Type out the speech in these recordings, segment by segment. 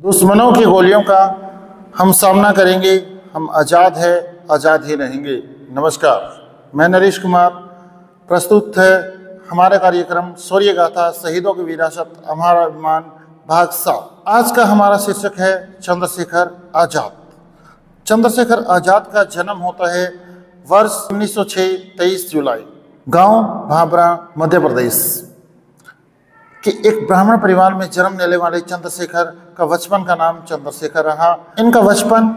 दुश्मनों की गोलियों का हम सामना करेंगे, हम आज़ाद है, आज़ाद ही रहेंगे। नमस्कार, मैं नरेश कुमार। प्रस्तुत है हमारा कार्यक्रम शौर्य गाथा शहीदों की विरासत हमारा अभिमान भाग 7। आज का हमारा शीर्षक है चंद्रशेखर आज़ाद। चंद्रशेखर आज़ाद का जन्म होता है वर्ष 1906 23 जुलाई, गांव भाबरा, मध्य प्रदेश कि एक ब्राह्मण परिवार में जन्म लेने वाले चंद्रशेखर का बचपन का नाम चंद्रशेखर रहा। इनका बचपन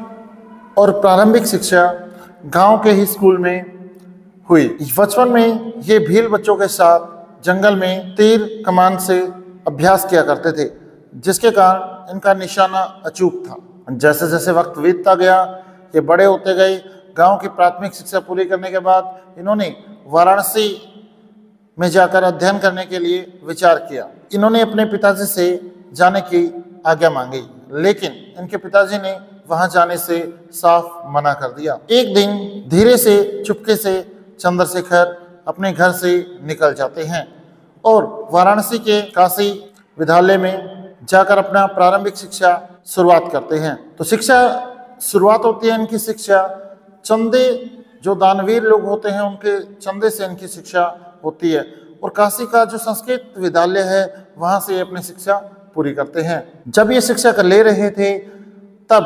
और प्रारंभिक शिक्षा गांव के ही स्कूल में हुई। बचपन में ये भील बच्चों के साथ जंगल में तीर कमान से अभ्यास किया करते थे, जिसके कारण इनका निशाना अचूक था। जैसे जैसे वक्त बीतता गया, ये बड़े होते गए। गांव की प्राथमिक शिक्षा पूरी करने के बाद इन्होंने वाराणसी में जाकर अध्ययन करने के लिए विचार किया। इन्होंने अपने पिताजी से जाने की आज्ञा मांगी, लेकिन इनके पिताजी ने वहां जाने से साफ मना कर दिया। एक दिन धीरे से चुपके से चंद्रशेखर अपने घर से निकल जाते हैं और वाराणसी के काशी विद्यालय में जाकर अपना प्रारंभिक शिक्षा शुरुआत करते हैं। तो शिक्षा शुरुआत होती है इनकी शिक्षा चंदे, जो दानवीर लोग होते हैं उनके चंदे से इनकी शिक्षा होती है। और काशी का जो संस्कृत विद्यालय है वहां से अपनी शिक्षा पूरी करते हैं। जब ये शिक्षा कर ले रहे थे तब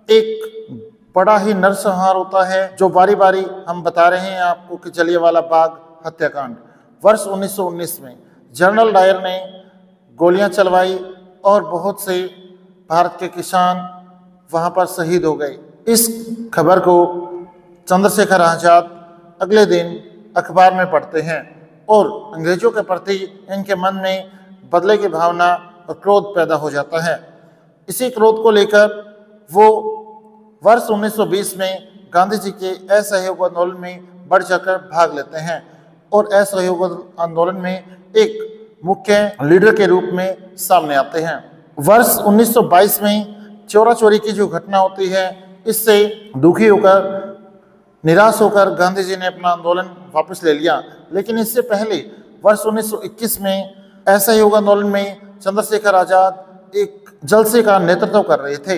एक बड़ा ही नरसंहार होता है, जो बारी बारी हम बता रहे हैं आपको कि जलियांवाला बाग हत्याकांड वर्ष 1919 में जनरल डायर ने गोलियां चलवाई और बहुत से भारत के किसान वहां पर शहीद हो गए। इस खबर को चंद्रशेखर आज़ाद अगले दिन अखबार में पढ़ते हैं और अंग्रेजों के प्रति इनके मन में बदले की भावना और क्रोध पैदा हो जाता है। इसी क्रोध को लेकर वो वर्ष 1920 में गांधी जी के असहयोग आंदोलन में बढ़ चढ़कर भाग लेते हैं और असहयोग आंदोलन में एक मुख्य लीडर के रूप में सामने आते हैं। वर्ष 1922 में चोरा चोरी की जो घटना होती है, इससे दुखी होकर निराश होकर गांधी जी ने अपना आंदोलन वापस ले लिया। लेकिन इससे पहले वर्ष 1921 में असहयोग आंदोलन में चंद्रशेखर आज़ाद एक जलसे का नेतृत्व कर रहे थे।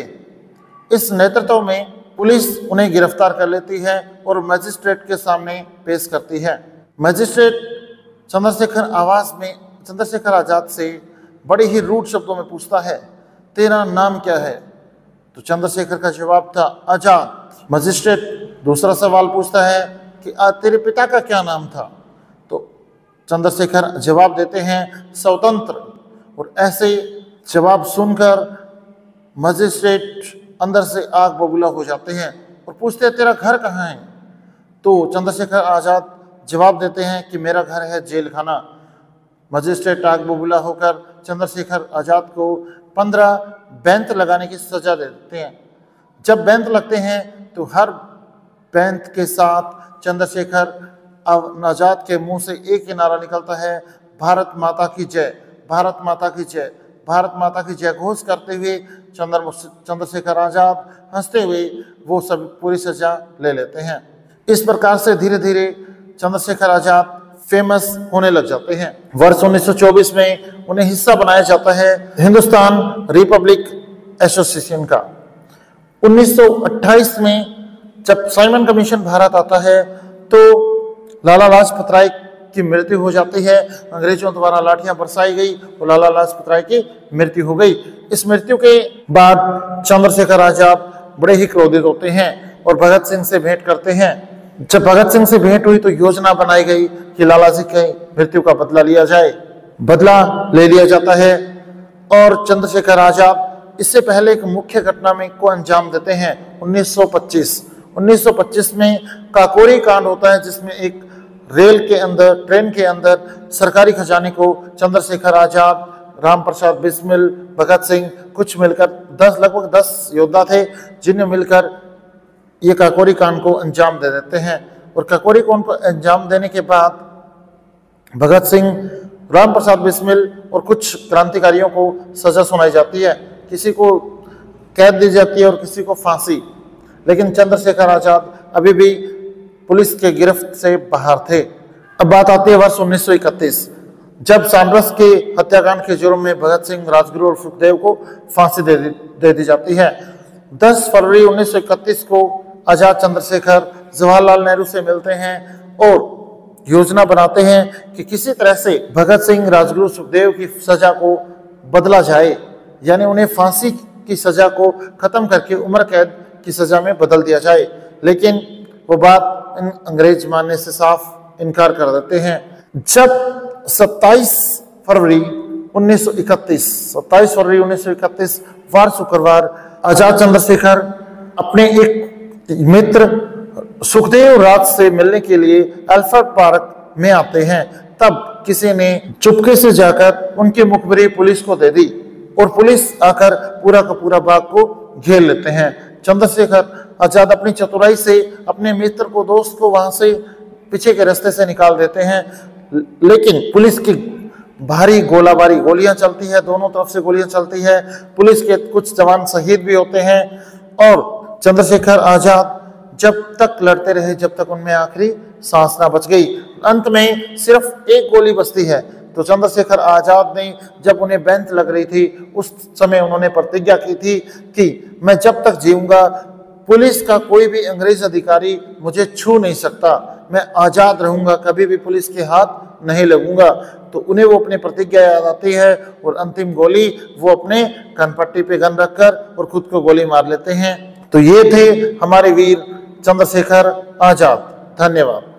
इस नेतृत्व में पुलिस उन्हें गिरफ्तार कर लेती है और मजिस्ट्रेट के सामने पेश करती है। मजिस्ट्रेट चंद्रशेखर आज़ाद से बड़े ही रूड शब्दों में पूछता है, तेरा नाम क्या है? तो चंद्रशेखर का जवाब था आज़ाद। मजिस्ट्रेट दूसरा सवाल पूछता है कि तेरे पिता का क्या नाम था? तो चंद्रशेखर जवाब देते हैं स्वतंत्र। और ऐसे जवाब सुनकर मजिस्ट्रेट अंदर से आग बबूला हो जाते हैं और पूछते हैं तेरा घर कहाँ है? तो चंद्रशेखर आज़ाद जवाब देते हैं कि मेरा घर है जेल खाना। मजिस्ट्रेट आग बबूला होकर चंद्रशेखर आज़ाद को 15 बेंत लगाने की सजा दे देते हैं। जब बेंत लगते हैं तो हर बेंत के साथ चंद्रशेखर आज़ाद के मुंह से एक ही नारा निकलता है, भारत माता की जय, भारत माता की जय, भारत माता की जय घोष करते हुए चंद्रशेखर आज़ाद हंसते हुए वो सब पूरी सजा ले लेते हैं। इस प्रकार से धीरे धीरे चंद्रशेखर आज़ाद फेमस होने लग जाते हैं। वर्ष 1924 में उन्हें हिस्सा बनाया जाता है हिंदुस्तान रिपब्लिक एसोसिएशन का। 1928 में जब साइमन कमीशन भारत आता है तो लाला लाजपत राय की मृत्यु हो जाती है। अंग्रेजों द्वारा लाठियां बरसाई गई और लाला लाजपत राय की मृत्यु हो गई। इस मृत्यु के बाद चंद्रशेखर आज़ाद बड़े ही क्रोधित होते हैं और भगत सिंह से भेंट करते हैं। जब भगत सिंह से भेंट हुई तो योजना बनाई गई कि लाला जी की मृत्यु का बदला लिया जाए। बदला ले लिया जाता है और चंद्रशेखर आज़ाद इससे पहले एक मुख्य घटना में को अंजाम देते हैं। 1925 में काकोरी कांड होता है, जिसमें एक ट्रेन के अंदर सरकारी खजाने को चंद्रशेखर आज़ाद, राम प्रसाद बिस्मिल, भगत सिंह कुछ मिलकर लगभग 10 योद्धा थे, जिन्हें मिलकर ये काकोरी कांड को अंजाम दे देते हैं। और काकोरी कांड को अंजाम देने के बाद भगत सिंह, राम प्रसाद बिस्मिल और कुछ क्रांतिकारियों को सजा सुनाई जाती है। किसी को कैद दी जाती है और किसी को फांसी। लेकिन चंद्रशेखर आज़ाद अभी भी पुलिस के गिरफ्त से बाहर थे। अब बात आती है वर्ष 1931। जब सामरस के हत्याकांड के जुर्म में भगत सिंह, राजगुरु और सुखदेव को फांसी दे दी जाती है। 10 फरवरी 1931 को आजाद चंद्रशेखर जवाहरलाल नेहरू से मिलते हैं और योजना बनाते हैं कि किसी तरह से भगत सिंह, राजगुरु, सुखदेव की सजा को बदला जाए, यानी उन्हें फांसी की सजा को खत्म करके उम्र कैद की सजा में बदल दिया जाए। लेकिन वो बात अंग्रेज मानने से साफ इनकार कर देते हैं। जब 27 फरवरी 1931 वार शुक्रवार आजाद चंद्रशेखर अपने एक मित्र सुखदेव राज से मिलने के लिए अल्फ्रेड पार्क में आते हैं, तब किसी ने चुपके से जाकर उनकी मुखबिरी पुलिस को दे दी और पुलिस आकर पूरा का पूरा बाग को घेर लेते हैं। चंद्रशेखर आजाद अपनी चतुराई से अपने मित्र को, दोस्त को वहां से पीछे के रास्ते से निकाल देते हैं, लेकिन पुलिस की भारी गोलाबारी, गोलियां चलती है, दोनों तरफ से गोलियां चलती है। पुलिस के कुछ जवान शहीद भी होते हैं और चंद्रशेखर आजाद जब तक लड़ते रहे जब तक उनमें आखिरी सांस ना बच गई। अंत में सिर्फ एक गोली बचती है। तो चंद्रशेखर आजाद ने जब उन्हें बेंच लग रही थी, उस समय उन्होंने प्रतिज्ञा की थी कि मैं जब तक जीऊंगा पुलिस का कोई भी अंग्रेज अधिकारी मुझे छू नहीं सकता, मैं आजाद रहूंगा, कभी भी पुलिस के हाथ नहीं लगूंगा। तो उन्हें वो अपनी प्रतिज्ञा याद आती है और अंतिम गोली वो अपने कनपट्टी पे गन रखकर और खुद को गोली मार लेते हैं। तो ये थे हमारे वीर चंद्रशेखर आजाद। धन्यवाद।